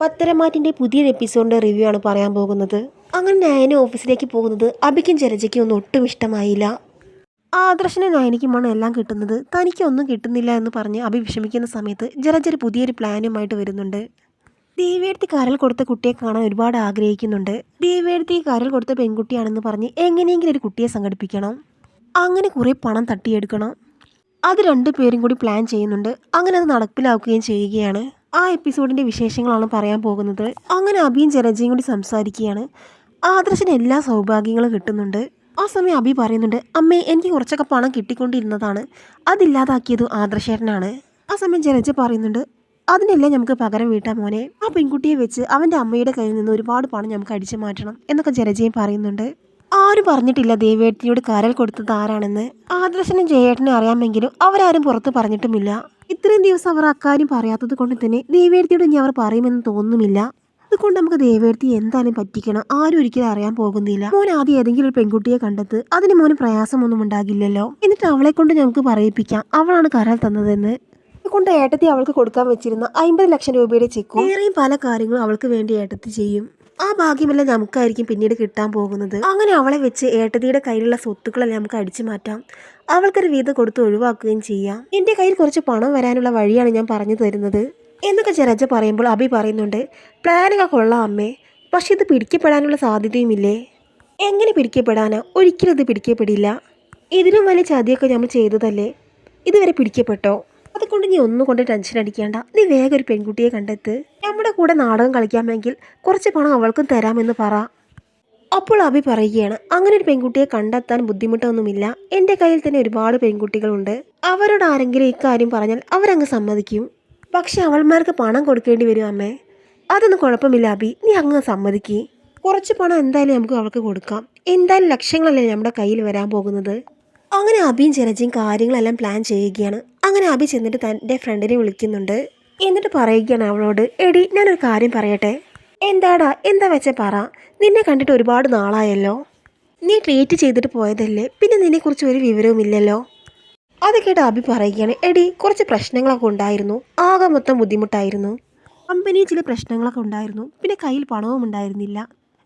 പത്തരമാറ്റിൻ്റെ പുതിയൊരു എപ്പിസോഡിൻ്റെ റിവ്യൂ ആണ് പറയാൻ പോകുന്നത്. അങ്ങനെ നയന ഓഫീസിലേക്ക് പോകുന്നത് അഭിക്കും ജലജയ്ക്കും ഒന്നും ഒട്ടും ഇഷ്ടമായില്ല. ആദർശനും നയനിക്കുമാണ് എല്ലാം കിട്ടുന്നത്, തനിക്കൊന്നും കിട്ടുന്നില്ല എന്ന് പറഞ്ഞ് അഭി വിഷമിക്കുന്ന സമയത്ത് ജലജ പുതിയൊരു പ്ലാനുമായിട്ട് വരുന്നുണ്ട്. ദേവേടത്തി കരൽ കൊടുത്ത കുട്ടിയെ കാണാൻ ഒരുപാട് ആഗ്രഹിക്കുന്നുണ്ട്. ദേവേടത്തി കരൽ കൊടുത്ത പെൺകുട്ടിയാണെന്ന് പറഞ്ഞ് എങ്ങനെയെങ്കിലും ഒരു കുട്ടിയെ സംഘടിപ്പിക്കണം, അങ്ങനെ കുറേ പണം തട്ടിയെടുക്കണം. അത് രണ്ടുപേരും കൂടി പ്ലാൻ ചെയ്യുന്നുണ്ട്. അങ്ങനെ അത് നടപ്പിലാക്കുകയും ചെയ്യുകയാണ്. ആ എപ്പിസോഡിൻ്റെ വിശേഷങ്ങളാണ് പറയാൻ പോകുന്നത്. അങ്ങനെ അഭിയും ജലജയും കൂടി സംസാരിക്കുകയാണ്. ആദർശന് എല്ലാ സൗഭാഗ്യങ്ങളും കിട്ടുന്നുണ്ട്. ആ സമയം അഭി പറയുന്നുണ്ട്, അമ്മേ എനിക്ക് കുറച്ചൊക്കെ പണം കിട്ടിക്കൊണ്ടിരുന്നതാണ്, അതില്ലാതാക്കിയത് ആദർശേട്ടനാണ്. ആ സമയം ജലജ പറയുന്നുണ്ട്, അതിനെല്ലാം നമുക്ക് പകരം വീട്ടാൻ മോനെ, ആ പെൺകുട്ടിയെ വെച്ച് അവൻ്റെ അമ്മയുടെ കയ്യിൽ നിന്ന് ഒരുപാട് പണം നമുക്ക് അടിച്ചു മാറ്റണം എന്നൊക്കെ ജലജയും പറയുന്നുണ്ട്. ആരും പറഞ്ഞിട്ടില്ല ദേവേട്ടനോട് കരൽ കൊടുത്തത് ആരാണെന്ന്. ആദർശനും ജയേട്ടനും അറിയാമെങ്കിലും അവരാരും പുറത്ത് പറഞ്ഞിട്ടുമില്ല. ഇത്രയും ദിവസം അവർ അക്കാര്യം പറയാത്തത് കൊണ്ട് തന്നെ ദേവേടത്തിയോട് ഇനി അവർ പറയുമെന്ന് തോന്നുന്നില്ല. അതുകൊണ്ട് നമുക്ക് ദേവേടത്തി എന്തായാലും പറ്റിക്കണം, ആരും ഒരിക്കലും അറിയാൻ പോകുന്നില്ല. മോൻ ആദ്യം ഏതെങ്കിലും ഒരു പെൺകുട്ടിയെ കണ്ടെത്ത്, അതിന് മോന് പ്രയാസമൊന്നും ഉണ്ടാകില്ലല്ലോ, എന്നിട്ട് അവളെ കൊണ്ട് നമുക്ക് പറയിപ്പിക്കാം അവളാണ് കരൽ തന്നതെന്ന്. അതുകൊണ്ട് ഏട്ടത്തി അവൾക്ക് കൊടുക്കാൻ വെച്ചിരുന്ന 50 ലക്ഷം രൂപയുടെ ചെക്കും വേറെയും പല കാര്യങ്ങളും അവൾക്ക് വേണ്ടി ഏട്ടത്തി ചെയ്യും. ആ ഭാഗ്യമെല്ലാം നമുക്കായിരിക്കും പിന്നീട് കിട്ടാൻ പോകുന്നത്. അങ്ങനെ അവളെ വെച്ച് ഏട്ടത്തിയുടെ കയ്യിലുള്ള സ്വത്തുക്കളെല്ലാം നമുക്ക് അടിച്ചു മാറ്റാം, അവൾക്കൊരു വീതം കൊടുത്ത് ഒഴിവാക്കുകയും ചെയ്യാം. എൻ്റെ കയ്യിൽ കുറച്ച് പണം വരാനുള്ള വഴിയാണ് ഞാൻ പറഞ്ഞു തരുന്നത് എന്നൊക്കെ ജലജ പറയുമ്പോൾ അഭി പറയുന്നുണ്ട്, പ്ലാനൊക്കെ കൊള്ളാം അമ്മേ, പക്ഷെ ഇത് പിടിക്കപ്പെടാനുള്ള സാധ്യതയുമില്ലേ? എങ്ങനെ പിടിക്കപ്പെടാനാ? ഒരിക്കലും ഇത് പിടിക്കപ്പെടില്ല. ഇതിലും വലിയ ചതിയൊക്കെ നമ്മൾ ചെയ്തതല്ലേ, ഇതുവരെ പിടിക്കപ്പെട്ടോ? അതുകൊണ്ട് നീ ഒന്നും കൊണ്ട് ടെൻഷൻ അടിക്കേണ്ട, നീ വേഗം ഒരു പെൺകുട്ടിയെ കണ്ടെത്ത്, നമ്മുടെ കൂടെ നാടകം കളിക്കാമെങ്കിൽ കുറച്ച് പണം അവൾക്കും തരാമെന്ന് പറ. അപ്പോൾ അഭി പറയുകയാണ്, അങ്ങനെ ഒരു പെൺകുട്ടിയെ കണ്ടെത്താൻ ബുദ്ധിമുട്ടൊന്നുമില്ല, എൻ്റെ കയ്യിൽ തന്നെ ഒരുപാട് പെൺകുട്ടികളുണ്ട്, അവരോട് ആരെങ്കിലും ഇക്കാര്യം പറഞ്ഞാൽ അവരങ്ങ് സമ്മതിക്കും. പക്ഷെ അവൾമാർക്ക് പണം കൊടുക്കേണ്ടി വരും അമ്മേ. അതൊന്നും കുഴപ്പമില്ല അഭി, നീ അങ്ങ് സമ്മതിക്ക്, കുറച്ച് പണം എന്തായാലും നമുക്ക് അവൾക്ക് കൊടുക്കാം, എന്തായാലും ലക്ഷങ്ങളല്ലേ നമ്മുടെ കയ്യിൽ വരാൻ പോകുന്നത്. അങ്ങനെ അഭിയും ജലജയും കാര്യങ്ങളെല്ലാം പ്ലാൻ ചെയ്യുകയാണ്. അങ്ങനെ അഭി ചെന്നിട്ട് തൻ്റെ ഫ്രണ്ടിനെ വിളിക്കുന്നുണ്ട്. എന്നിട്ട് പറയുകയാണ് അവളോട്, എടി ഞാനൊരു കാര്യം പറയട്ടെ. എന്താടാ, എന്താ വെച്ചാൽ പറ, നിന്നെ കണ്ടിട്ട് ഒരുപാട് നാളായല്ലോ, നീ ട്രീറ്റ് ചെയ്തിട്ട് പോയതല്ലേ, പിന്നെ നിന്നെക്കുറിച്ച് ഒരു വിവരവുമില്ലല്ലോ. അത് കേട്ട് അഭി പറയുകയാണ്, എടി കുറച്ച് പ്രശ്നങ്ങളൊക്കെ ഉണ്ടായിരുന്നു, ആകെ മൊത്തം ബുദ്ധിമുട്ടായിരുന്നു, കമ്പനിയിൽ ചില പ്രശ്നങ്ങളൊക്കെ ഉണ്ടായിരുന്നു, പിന്നെ കയ്യിൽ പണവും ഉണ്ടായിരുന്നില്ല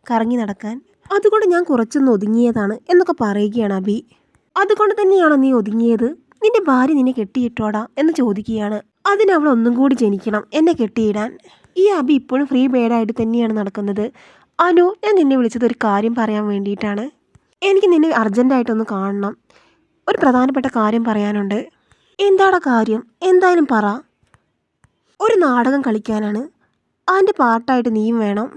കറങ്ങി നടക്കാൻ, അതുകൊണ്ട് ഞാൻ കുറച്ചൊന്ന് ഒതുങ്ങിയതാണ് എന്നൊക്കെ പറയുകയാണ് അഭി. അതുകൊണ്ട് തന്നെയാണോ നീ ഒതുങ്ങിയത്? നിന്റെ ഭാര്യ നിന്നെ കെട്ടിയിട്ടോടാ എന്ന് ചോദിക്കുകയാണ്. അതിനവൾ ഒന്നും കൂടി ജനിക്കണം എന്നെ കെട്ടിയിടാൻ. ഈ അഭി ഇപ്പോഴും ഫ്രീ ബേഡായിട്ട് തന്നെയാണ് നടക്കുന്നത്. അനു, ഞാൻ നിന്നെ വിളിച്ചത് ഒരു കാര്യം പറയാൻ വേണ്ടിയിട്ടാണ്, എനിക്ക് നിന്നെ അർജൻറ്റായിട്ടൊന്ന് കാണണം, ഒരു പ്രധാനപ്പെട്ട കാര്യം പറയാനുണ്ട്. എന്താടാ കാര്യം? എന്തായാലും പറ. ഒരു നാടകം കളിക്കാനാണ്, അതിൻ്റെ പാർട്ടായിട്ട് നീയും വേണം.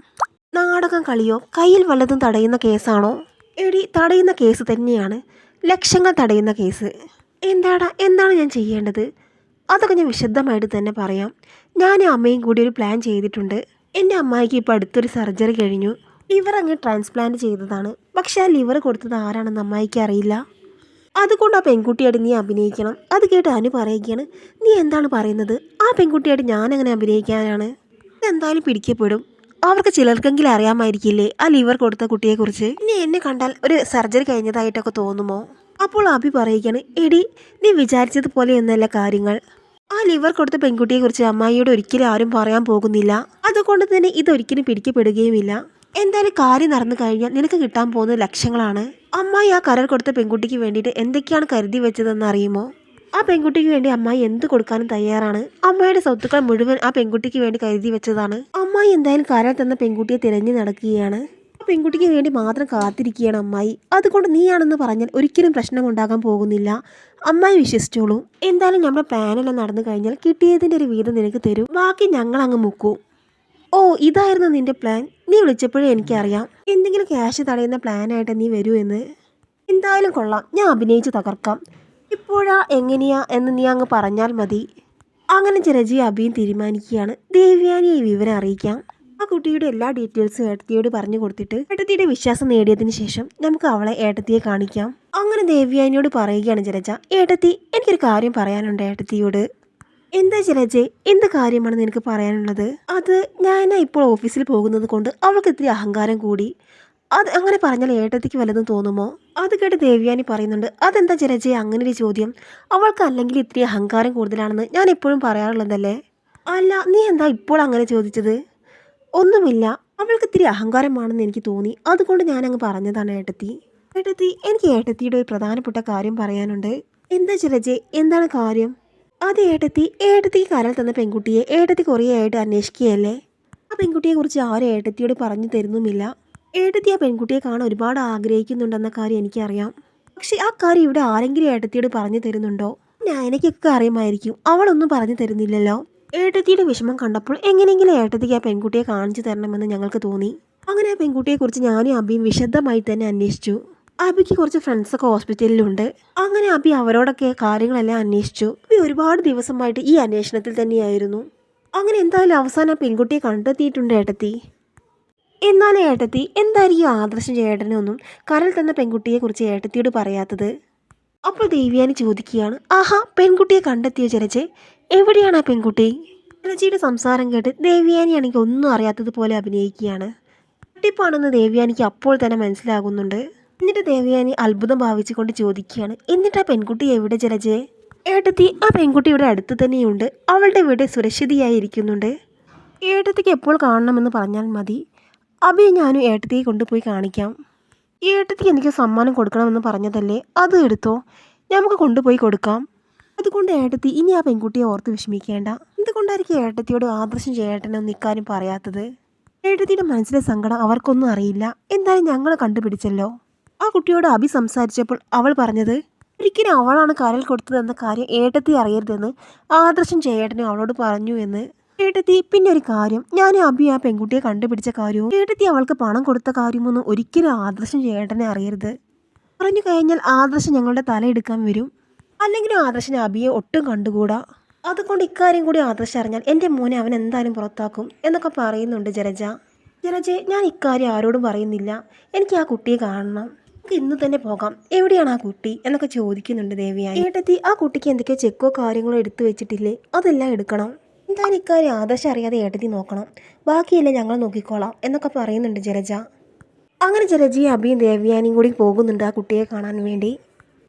നാടകം കളിയോ? കയ്യിൽ വല്ലതും തടയുന്ന കേസാണോ? എടി, തടയുന്ന കേസ് തന്നെയാണ്, ലക്ഷങ്ങൾ തടയുന്ന കേസ്. എന്താടാ, എന്താണ് ഞാൻ ചെയ്യേണ്ടത്? അതൊക്കെ ഞാൻ വിശദമായിട്ട് തന്നെ പറയാം. ഞാനും അമ്മയും കൂടി ഒരു പ്ലാൻ ചെയ്തിട്ടുണ്ട്. എൻ്റെ അമ്മായിക്ക് ഇപ്പോൾ അടുത്തൊരു സർജറി കഴിഞ്ഞു, ലിവർ അങ്ങ് ട്രാൻസ്പ്ലാന്റ് ചെയ്തതാണ്. പക്ഷേ ആ ലിവർ കൊടുത്തത് ആരാണെന്ന് അമ്മായിക്ക് അറിയില്ല. അതുകൊണ്ട് ആ പെൺകുട്ടിയായിട്ട് നീ അഭിനയിക്കണം. അത് കേട്ട് അനു പറയുകയാണ്, നീ എന്താണ് പറയുന്നത്? ആ പെൺകുട്ടിയായിട്ട് ഞാനെങ്ങനെ അഭിനയിക്കാനാണ്? ഇതെന്തായാലും പിടിക്കപ്പെടും, അവർക്ക് ചിലർക്കെങ്കിലും അറിയാമായിരിക്കില്ലേ ആ ലിവർ കൊടുത്ത കുട്ടിയെക്കുറിച്ച്. ഇനി എന്നെ കണ്ടാൽ ഒരു സർജറി കഴിഞ്ഞതായിട്ടൊക്കെ തോന്നുമോ? അപ്പോൾ അഭി പറയുകയാണ്, എടി നീ വിചാരിച്ചതുപോലെ ഒന്നല്ല കാര്യങ്ങൾ, ആ ലിവർ കൊടുത്ത പെൺകുട്ടിയെക്കുറിച്ച് അമ്മായിയോട് ഒരിക്കലും ആരും പറയാൻ പോകുന്നില്ല, അതുകൊണ്ട് തന്നെ ഇതൊരിക്കലും പിടിക്കപ്പെടുകയുമില്ല. എന്തായാലും കാര്യം നടന്നു കഴിഞ്ഞാൽ നിനക്ക് കിട്ടാൻ പോകുന്നത് ലക്ഷങ്ങളാണ്. അമ്മായി ആ കരൽ കൊടുത്ത പെൺകുട്ടിക്ക് വേണ്ടിയിട്ട് എന്തൊക്കെയാണ് കരുതി വെച്ചതെന്ന് അറിയുമോ? ആ പെൺകുട്ടിക്ക് വേണ്ടി അമ്മായി എന്ത് കൊടുക്കാനും തയ്യാറാണ്. അമ്മയുടെ സ്വത്തുക്കൾ മുഴുവൻ ആ പെൺകുട്ടിക്ക് വേണ്ടി കരുതി വെച്ചതാണ്. അമ്മായി എന്തായാലും കരൽ തന്ന പെൺകുട്ടിയെ തിരഞ്ഞു നടക്കുകയാണ്, ആ പെൺകുട്ടിക്ക് വേണ്ടി മാത്രം കാത്തിരിക്കുകയാണ് അമ്മായി. അതുകൊണ്ട് നീയാണെന്ന് പറഞ്ഞാൽ ഒരിക്കലും പ്രശ്നമുണ്ടാകാൻ പോകുന്നില്ല, അമ്മായി വിശ്വസിച്ചോളൂ. എന്തായാലും നമ്മുടെ പ്ലാനെല്ലാം നടന്നു കഴിഞ്ഞാൽ കിട്ടിയതിൻ്റെ ഒരു വീതം നിനക്ക് തരും, ബാക്കി ഞങ്ങൾ അങ്ങ് മുക്കൂ. ഓ, ഇതായിരുന്നു നിന്റെ പ്ലാൻ? നീ വിളിച്ചപ്പോഴേ എനിക്കറിയാം എന്തെങ്കിലും ക്യാഷ് തടയുന്ന പ്ലാനായിട്ട് നീ വരൂ എന്ന്. എന്തായാലും കൊള്ളാം, ഞാൻ അഭിനയിച്ച് തകർക്കാം. ഇപ്പോഴാ എങ്ങനെയാ എന്ന് നീ അങ്ങ് പറഞ്ഞാൽ മതി. അങ്ങനെ ജലജയും അഭിയും തീരുമാനിക്കുകയാണ്, ദേവ്യാനിയെ ഈ വിവരം അറിയിക്കാം. ആ കുട്ടിയുടെ എല്ലാ ഡീറ്റെയിൽസും ഏട്ടത്തിയോട് പറഞ്ഞു കൊടുത്തിട്ട് ഏട്ടത്തിയുടെ വിശ്വാസം നേടിയതിന് ശേഷം നമുക്ക് അവളെ ഏട്ടത്തിയെ കാണിക്കാം. അങ്ങനെ ദേവ്യാനിയോട് പറയുകയാണ് ജലജ, ഏട്ടത്തി എനിക്കൊരു കാര്യം പറയാനുണ്ട് ഏട്ടത്തിയോട്. എന്താ ജലജെ, എന്ത് കാര്യമാണ് നിനക്ക് പറയാനുള്ളത്? അത് ഞാൻ ഇപ്പോൾ ഓഫീസിൽ പോകുന്നത് കൊണ്ട് അവൾക്ക് ഇത്തിരി അഹങ്കാരം കൂടി, അത് അങ്ങനെ പറഞ്ഞാൽ ഏട്ടത്തിക്ക് വല്ലതും തോന്നുമോ? അത് കേട്ട് ദേവ്യാനി പറയുന്നുണ്ട്, അതെന്താ ജലജെ അങ്ങനെ ഒരു ചോദ്യം? അവൾക്ക് അല്ലെങ്കിൽ ഇത്തിരി അഹങ്കാരം കൂടുതലാണെന്ന് ഞാൻ എപ്പോഴും പറയാറുള്ളതല്ലേ. അല്ല, നീ എന്താ ഇപ്പോൾ അങ്ങനെ ചോദിച്ചത്? ഒന്നുമില്ല, അവൾക്ക് ഇത്തിരി അഹങ്കാരമാണെന്ന് എനിക്ക് തോന്നി, അതുകൊണ്ട് ഞാനങ്ങ് പറഞ്ഞതാണ് ഏട്ടത്തി. ഏട്ടത്തി, എനിക്ക് ഏട്ടത്തിയുടെ ഒരു പ്രധാനപ്പെട്ട കാര്യം പറയാനുണ്ട്. എന്താ ജലജെ, എന്താണ് കാര്യം? അതെ ഏട്ടത്തി, ഏട്ടത്തിക്ക് കരൾ തന്ന പെൺകുട്ടിയെ ഏട്ടത്തി കുറേ ആയിട്ട് അന്വേഷിക്കുകയല്ലേ. ആ പെൺകുട്ടിയെക്കുറിച്ച് ആരും ഏട്ടത്തിയോട് പറഞ്ഞു തരുന്നുമില്ല. ഏട്ടത്തി ആ പെൺകുട്ടിയെ കാണാൻ ഒരുപാട് ആഗ്രഹിക്കുന്നുണ്ടെന്ന കാര്യം എനിക്കറിയാം. പക്ഷെ ആ കാര്യം ഇവിടെ ആരെങ്കിലും ഏട്ടത്തിയോട് പറഞ്ഞു തരുന്നുണ്ടോ? എനിക്കൊക്കെ അറിയുമായിരിക്കും, അവളൊന്നും പറഞ്ഞു തരുന്നില്ലല്ലോ. ഏട്ടത്തിയുടെ വിഷമം കണ്ടപ്പോൾ എങ്ങനെയെങ്കിലും ഏട്ടത്തിക്ക് ആ പെൺകുട്ടിയെ കാണിച്ചു തരണമെന്ന് ഞങ്ങൾക്ക് തോന്നി. അങ്ങനെ ആ പെൺകുട്ടിയെക്കുറിച്ച് ഞാനും അബിയും വിശദമായി തന്നെ അന്വേഷിച്ചു. അബിക്ക് കുറച്ച് ഫ്രണ്ട്സൊക്കെ ഹോസ്പിറ്റലിലുണ്ട്. അങ്ങനെ അബി അവരോടൊക്കെ കാര്യങ്ങളെല്ലാം അന്വേഷിച്ചു. അബി ഒരുപാട് ദിവസമായിട്ട് ഈ അന്വേഷണത്തിൽ തന്നെയായിരുന്നു. അങ്ങനെ എന്തായാലും അവസാനം ആ പെൺകുട്ടിയെ കണ്ടെത്തിയിട്ടുണ്ട് ഏട്ടത്തി. എന്നാലും ഏട്ടത്തി, എന്തായിരിക്കും ആദർശം ചേട്ടനൊന്നും കരൾ തന്ന പെൺകുട്ടിയെക്കുറിച്ച് ഏട്ടത്തിയോട് പറയാത്തത്? അപ്പോൾ ദേവ്യാനി ചോദിക്കുകയാണ്. ആഹാ, പെൺകുട്ടിയെ കണ്ടെത്തിയോ ജലജെ? എവിടെയാണ് ആ പെൺകുട്ടി? ജലജയുടെ സംസാരം കേട്ട് ദേവ്യാനിയാണെങ്കിൽ ഒന്നും അറിയാത്തതുപോലെ അഭിനയിക്കുകയാണ്. തട്ടിപ്പാണെന്ന് ദേവ്യാനിക്ക് അപ്പോൾ തന്നെ മനസ്സിലാകുന്നുണ്ട്. എന്നിട്ട് ദേവ്യാനി അത്ഭുതം ഭാവിച്ചുകൊണ്ട് ചോദിക്കുകയാണ്. എന്നിട്ട് ആ പെൺകുട്ടി എവിടെ ജലജെ? ഏട്ടത്തി, ആ പെൺകുട്ടി ഇവിടെ അടുത്ത് തന്നെയുണ്ട്. അവളുടെ വീട് സുരക്ഷിതയായി ഇരിക്കുന്നുണ്ട്. ഏട്ടത്തിക്ക് എപ്പോൾ കാണണമെന്ന് പറഞ്ഞാൽ മതി. അബിയെ ഞാനും ഏട്ടത്തിയെ കൊണ്ടുപോയി കാണിക്കാം. ഏട്ടത്തിക്ക് എനിക്ക് സമ്മാനം കൊടുക്കണമെന്ന് പറഞ്ഞതല്ലേ, അത് എടുത്തോ, നമുക്ക് കൊണ്ടുപോയി കൊടുക്കാം. അതുകൊണ്ട് ഏട്ടത്തി ഇനി ആ പെൺകുട്ടിയെ ഓർത്ത് വിഷമിക്കേണ്ട. എന്തുകൊണ്ടായിരിക്കും ഏട്ടത്തിയോട് ആദർശം ചേട്ടനൊന്നും ഇക്കാര്യം പറയാത്തത്? ഏട്ടത്തിയുടെ മനസ്സിലെ സങ്കടം അവർക്കൊന്നും അറിയില്ല. എന്തായാലും ഞങ്ങൾ കണ്ടുപിടിച്ചല്ലോ. ആ കുട്ടിയോട് അബി സംസാരിച്ചപ്പോൾ അവൾ പറഞ്ഞത് ഒരിക്കലും അവളാണ് കരൽ കൊടുത്തതെന്ന കാര്യം ഏട്ടത്തി അറിയരുതെന്ന് ആദർശം ചേട്ടനും അവളോട് പറഞ്ഞു എന്ന്. ഏട്ടത്തി, പിന്നെ ഒരു കാര്യം, ഞാൻ അബി ആ പെൺകുട്ടിയെ കണ്ടുപിടിച്ച കാര്യവും ഏട്ടത്തി അവൾക്ക് പണം കൊടുത്ത കാര്യമൊന്നും ഒരിക്കലും ആദർശം ചേട്ടനെ അറിയരുത്. പറഞ്ഞു കഴിഞ്ഞാൽ ആദർശം ഞങ്ങളുടെ തലയെടുക്കാൻ വരും. അല്ലെങ്കിലും ആദർശന് അബിയെ ഒട്ടും കണ്ടുകൂടാ. അതുകൊണ്ട് ഇക്കാര്യം കൂടി ആദർശം അറിഞ്ഞാൽ എൻ്റെ മോനെ അവൻ എന്തായാലും പുറത്താക്കും എന്നൊക്കെ പറയുന്നുണ്ട് ജലജ. ജലജെ, ഞാൻ ഇക്കാര്യം ആരോടും പറയുന്നില്ല. എനിക്ക് ആ കുട്ടിയെ കാണണം. നമുക്ക് ഇന്ന് തന്നെ പോകാം. എവിടെയാണ് ആ കുട്ടി എന്നൊക്കെ ചോദിക്കുന്നുണ്ട് ദേവിയായി. ഏട്ടത്തി, ആ കുട്ടിക്ക് എന്തൊക്കെയോ ചെക്കോ കാര്യങ്ങളോ എടുത്തു വെച്ചിട്ടില്ലേ, അതെല്ലാം എടുക്കണം. എന്തായാലും ഇക്കാര്യം ആദർശം അറിയാതെ ഏട്ടത്തി നോക്കണം. ബാക്കിയല്ലേ ഞങ്ങൾ നോക്കിക്കോളാം എന്നൊക്കെ പറയുന്നുണ്ട് ജലജ. അങ്ങനെ ജലജയും അബിയും ദേവ്യാനിയും കൂടി പോകുന്നുണ്ട് ആ കുട്ടിയെ കാണാൻ വേണ്ടി.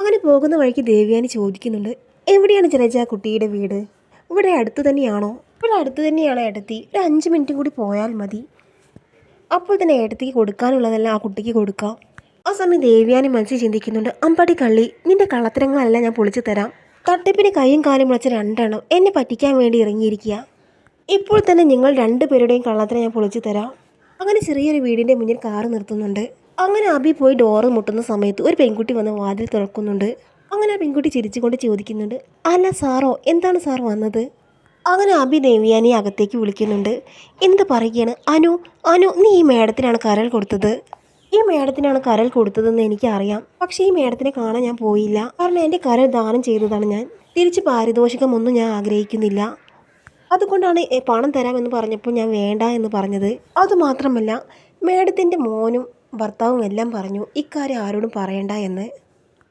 അങ്ങനെ പോകുന്ന വഴിക്ക് ദേവ്യാനി ചോദിക്കുന്നുണ്ട്. എവിടെയാണ് ജലജ കുട്ടിയുടെ വീട്? ഇവിടെ അടുത്ത് തന്നെയാണോ? ഇവിടെ അടുത്ത് തന്നെയാണ് ഏട്ടത്തി, ഒരു 5 മിനിറ്റും കൂടി പോയാൽ മതി. അപ്പോൾ തന്നെ ഏട്ടത്തിക്ക് കൊടുക്കാനുള്ളതെല്ലാം ആ കുട്ടിക്ക് കൊടുക്കാം. ആ സമയം ദേവ്യാനി മനസ്സിൽ ചിന്തിക്കുന്നുണ്ട്. അമ്പാടി കള്ളി, നിന്റെ കള്ളത്തരങ്ങളെല്ലാം ഞാൻ പൊളിച്ചു തരാം. തട്ടിപ്പിന് കൈയും കാലും മുളച്ച 2 എണ്ണം എന്നെ പറ്റിക്കാൻ വേണ്ടി ഇറങ്ങിയിരിക്കുക. ഇപ്പോൾ തന്നെ നിങ്ങൾ 2 പേരുടെയും കള്ളത്തരം ഞാൻ പൊളിച്ചു തരാം. അങ്ങനെ ചെറിയൊരു വീടിൻ്റെ മുന്നിൽ കാറ് നിർത്തുന്നുണ്ട്. അങ്ങനെ അബി പോയി ഡോറ് മുട്ടുന്ന സമയത്ത് ഒരു പെൺകുട്ടി വന്ന് വാതിൽ തുറക്കുന്നുണ്ട്. അങ്ങനെ ആ പെൺകുട്ടി ചിരിച്ചുകൊണ്ട് ചോദിക്കുന്നുണ്ട്. അല്ല സാറോ, എന്താണ് സാർ വന്നത്? അങ്ങനെ അബി ദേവ്യാനിയെ അകത്തേക്ക് വിളിക്കുന്നുണ്ട്. എന്ത് പറയുകയാണ്? അനു, അനു, നീ ഈ മേഡത്തിനാണ് കരൾ കൊടുത്തത്. ഈ മേഡത്തിനാണ് കരൾ കൊടുത്തതെന്ന് എനിക്കറിയാം. പക്ഷേ ഈ മേഡത്തിനെ കാണാൻ ഞാൻ പോയില്ല. കാരണം എൻ്റെ കരൾ ദാനം ചെയ്തതാണ് ഞാൻ. തിരിച്ച് പാരിതോഷികമൊന്നും ഞാൻ ആഗ്രഹിക്കുന്നില്ല. അതുകൊണ്ടാണ് പണം തരാമെന്ന് പറഞ്ഞപ്പോൾ ഞാൻ വേണ്ട എന്ന് പറഞ്ഞത്. അതുമാത്രമല്ല, മേഡത്തിൻ്റെ മോനും ഭർത്താവും എല്ലാം പറഞ്ഞു ഇക്കാര്യം ആരോടും പറയണ്ട എന്ന്.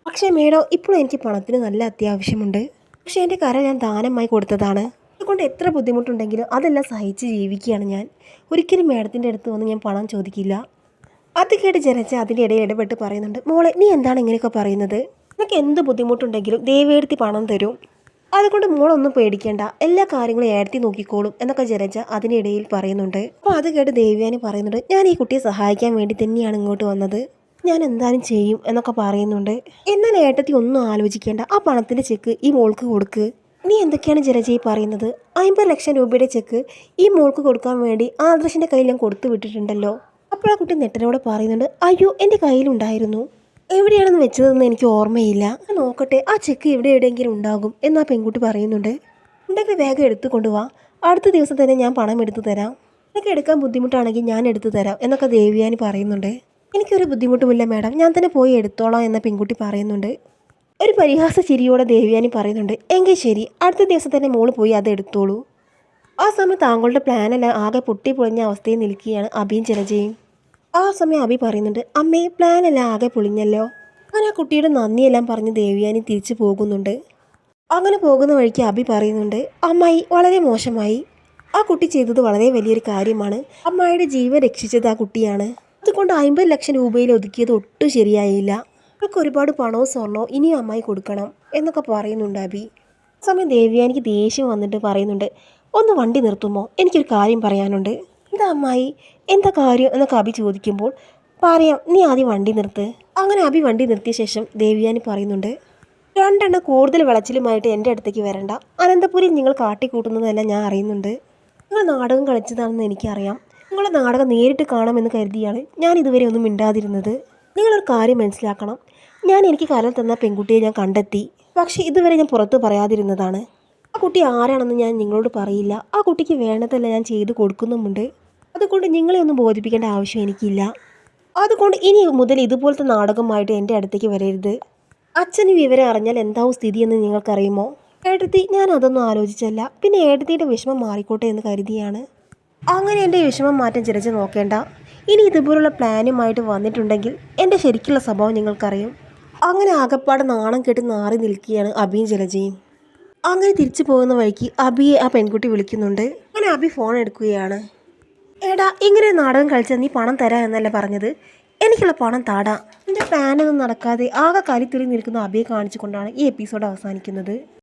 പക്ഷേ മേഡം, ഇപ്പോൾ എനിക്ക് പണത്തിന് നല്ല അത്യാവശ്യമുണ്ട്. പക്ഷേ എൻ്റെ കരൾ ഞാൻ ദാനമായി കൊടുത്തതാണ്. അതുകൊണ്ട് എത്ര ബുദ്ധിമുട്ടുണ്ടെങ്കിലും അതെല്ലാം സഹിച്ച് ജീവിക്കുകയാണ് ഞാൻ. ഒരിക്കലും മേഡത്തിൻ്റെ അടുത്ത് വന്ന് ഞാൻ പണം ചോദിക്കില്ല. അത് കേട്ട് ജലജ അതിൻ്റെ ഇടയിൽ ഇടപെട്ട് പറയുന്നുണ്ട്. മോളെ, നീ എന്താണ് ഇങ്ങനെയൊക്കെ പറയുന്നത്? നിനക്ക് എന്ത് ബുദ്ധിമുട്ടുണ്ടെങ്കിലും ദേവിയെടുത്തി പണം തരും. അതുകൊണ്ട് മോളൊന്നും പേടിക്കേണ്ട, എല്ലാ കാര്യങ്ങളും ഏടത്തി നോക്കിക്കോളും എന്നൊക്കെ ജലജ അതിനിടയിൽ പറയുന്നുണ്ട്. അപ്പോൾ അത് കേട്ട് ദേവ്യാനി പറയുന്നുണ്ട്. ഞാൻ ഈ കുട്ടിയെ സഹായിക്കാൻ വേണ്ടി തന്നെയാണ് ഇങ്ങോട്ട് വന്നത്. ഞാൻ എന്തായാലും ചെയ്യും എന്നൊക്കെ പറയുന്നുണ്ട്. എന്നാൽ ഏട്ടത്തി ഒന്നും ആലോചിക്കേണ്ട, ആ പണത്തിൻ്റെ ചെക്ക് ഈ മോൾക്ക് കൊടുക്ക്. നീ എന്തൊക്കെയാണ് ജലജ ഈ പറയുന്നത്? 50 ലക്ഷം രൂപയുടെ ചെക്ക് ഈ മോൾക്ക് കൊടുക്കാൻ വേണ്ടി ആദർശിൻ്റെ കയ്യിൽ ഞാൻ കൊടുത്തു വിട്ടിട്ടുണ്ടല്ലോ. അപ്പോൾ ആ കുട്ടി നെട്ടനോടെ പറയുന്നുണ്ട്. അയ്യോ, എൻ്റെ കയ്യിലുണ്ടായിരുന്നു. എവിടെയാണെന്ന് വെച്ചതെന്ന് എനിക്ക് ഓർമ്മയില്ല. നോക്കട്ടെ, ആ ചെക്ക് ഇവിടെ എവിടെയെങ്കിലും ഉണ്ടാകും എന്നാ പെൺകുട്ടി പറയുന്നുണ്ട്. ഉണ്ടെങ്കിൽ വേഗം എടുത്തു കൊണ്ടുപോവാ, അടുത്ത ദിവസം തന്നെ ഞാൻ പണം എടുത്തു തരാം. എനിക്ക് എടുക്കാൻ ബുദ്ധിമുട്ടാണെങ്കിൽ ഞാൻ എടുത്തു തരാം എന്നൊക്കെ ദേവ്യാനി പറയുന്നുണ്ട്. എനിക്കൊരു ബുദ്ധിമുട്ടുമില്ല മാഡം, ഞാൻ തന്നെ പോയി എടുത്തോളാം എന്ന പെൺകുട്ടി പറയുന്നുണ്ട്. ഒരു പരിഹാസ ചിരിയോടെ ദേവ്യാനി പറയുന്നുണ്ട്. എങ്കിൽ ശരി, അടുത്ത ദിവസം തന്നെ മോള് പോയി അത് എടുത്തോളൂ. ആ സമയം താങ്കളുടെ പ്ലാനെല്ലാം ആകെ പൊട്ടിപ്പൊളിഞ്ഞ അവസ്ഥയിൽ നിൽക്കുകയാണ് അബിയും ജലജയും. ആ സമയം അബി പറയുന്നുണ്ട്. അമ്മേ, പ്ലാനെല്ലാം ആകെ പൊളിഞ്ഞല്ലോ. അങ്ങനെ ആ കുട്ടിയുടെ നന്ദിയെല്ലാം പറഞ്ഞ് ദേവ്യാനി തിരിച്ചു പോകുന്നുണ്ട്. അങ്ങനെ പോകുന്ന വഴിക്ക് അബി പറയുന്നുണ്ട്. അമ്മായി, വളരെ മോശമായി. ആ കുട്ടി ചെയ്തത് വളരെ വലിയൊരു കാര്യമാണ്. അമ്മായിയുടെ ജീവൻ രക്ഷിച്ചത് ആ കുട്ടിയാണ്. അതുകൊണ്ട് 50 ലക്ഷം രൂപയിൽ ഒതുക്കിയത് ഒട്ടും ശരിയായില്ല. അവൾക്ക് ഒരുപാട് പണവും സ്വർണവും ഇനിയും അമ്മായി കൊടുക്കണം എന്നൊക്കെ പറയുന്നുണ്ട് അബി. ആ സമയം ദേവ്യാനിക്ക് ദേഷ്യം വന്നിട്ട് പറയുന്നുണ്ട്. ഒന്ന് വണ്ടി നിർത്തുമോ? എനിക്കൊരു കാര്യം പറയാനുണ്ട്. എന്താ അമ്മായി, എന്താ കാര്യം എന്നൊക്കെ അബി ചോദിക്കുമ്പോൾ പറയാം, നീ ആദ്യം വണ്ടി നിർത്ത്. അങ്ങനെ അബി വണ്ടി നിർത്തിയ ശേഷം ദേവ്യാനി പറയുന്നുണ്ട്, രണ്ടെണ്ണം കൂടുതൽ വിളച്ചിലുമായിട്ട് എൻ്റെ അടുത്തേക്ക് വരണ്ട. അനന്തപുരി നിങ്ങൾ കാട്ടിക്കൂട്ടുന്നതെല്ലാം ഞാൻ അറിയുന്നുണ്ട്. നിങ്ങൾ നാടകം കളിച്ചതാണെന്ന് എനിക്കറിയാം. നിങ്ങളെ നാടകം നേരിട്ട് കാണാമെന്ന് കരുതിയാണ് ഞാൻ ഇതുവരെ ഒന്നും മിണ്ടാതിരുന്നത്. നിങ്ങളൊരു കാര്യം മനസ്സിലാക്കണം, ഞാൻ എനിക്ക് കലം തന്ന പെൺകുട്ടിയെ ഞാൻ കണ്ടെത്തി. പക്ഷേ ഇതുവരെ ഞാൻ പുറത്ത് പറയാതിരുന്നതാണ്. ആ കുട്ടി ആരാണെന്ന് ഞാൻ നിങ്ങളോട് പറയില്ല. ആ കുട്ടിക്ക് വേണ്ടതല്ല ഞാൻ ചെയ്ത് കൊടുക്കുന്നുമുണ്ട്. അതുകൊണ്ട് നിങ്ങളെ ഒന്നും ബോധിപ്പിക്കേണ്ട ആവശ്യം എനിക്കില്ല. അതുകൊണ്ട് ഇനി മുതൽ ഇതുപോലത്തെ നാടകമായിട്ട് എൻ്റെ അടുത്തേക്ക് വരരുത്. അച്ഛന് വിവരം അറിഞ്ഞാൽ എന്താവും സ്ഥിതിയെന്ന് നിങ്ങൾക്കറിയുമോ? ഏട്ടത്തി, ഞാൻ അതൊന്നും ആലോചിച്ചല്ല. പിന്നെ ഏട്ടത്തിയുടെ വിഷമം മാറിക്കോട്ടെ എന്ന് കരുതിയാണ്. അങ്ങനെ എൻ്റെ വിഷമം മാറ്റം ചിരച്ച് നോക്കേണ്ട. ഇനി ഇതുപോലുള്ള പ്ലാനുമായിട്ട് വന്നിട്ടുണ്ടെങ്കിൽ എൻ്റെ ശരിക്കുള്ള സ്വഭാവം നിങ്ങൾക്കറിയും. അങ്ങനെ ആകപ്പാടെ നാണം കെട്ട് നാറി നിൽക്കുകയാണ് അബിയും ജലജയും. അങ്ങനെ തിരിച്ചു പോകുന്ന വഴിക്ക് അബിയെ ആ പെൺകുട്ടി വിളിക്കുന്നുണ്ട്. അങ്ങനെ അബി ഫോൺ എടുക്കുകയാണ്. എടാ, ഇങ്ങനെ നാടകം കളിച്ചാൽ നീ പണം തരാ എന്നല്ല പറഞ്ഞത്. എനിക്കുള്ള പണം താടാ. എൻ്റെ പ്ലാനൊന്നും നടക്കാതെ ആകെ കലിത്തുറി നിൽക്കുന്ന അബിയെ കാണിച്ചുകൊണ്ടാണ് ഈ എപ്പിസോഡ് അവസാനിക്കുന്നത്.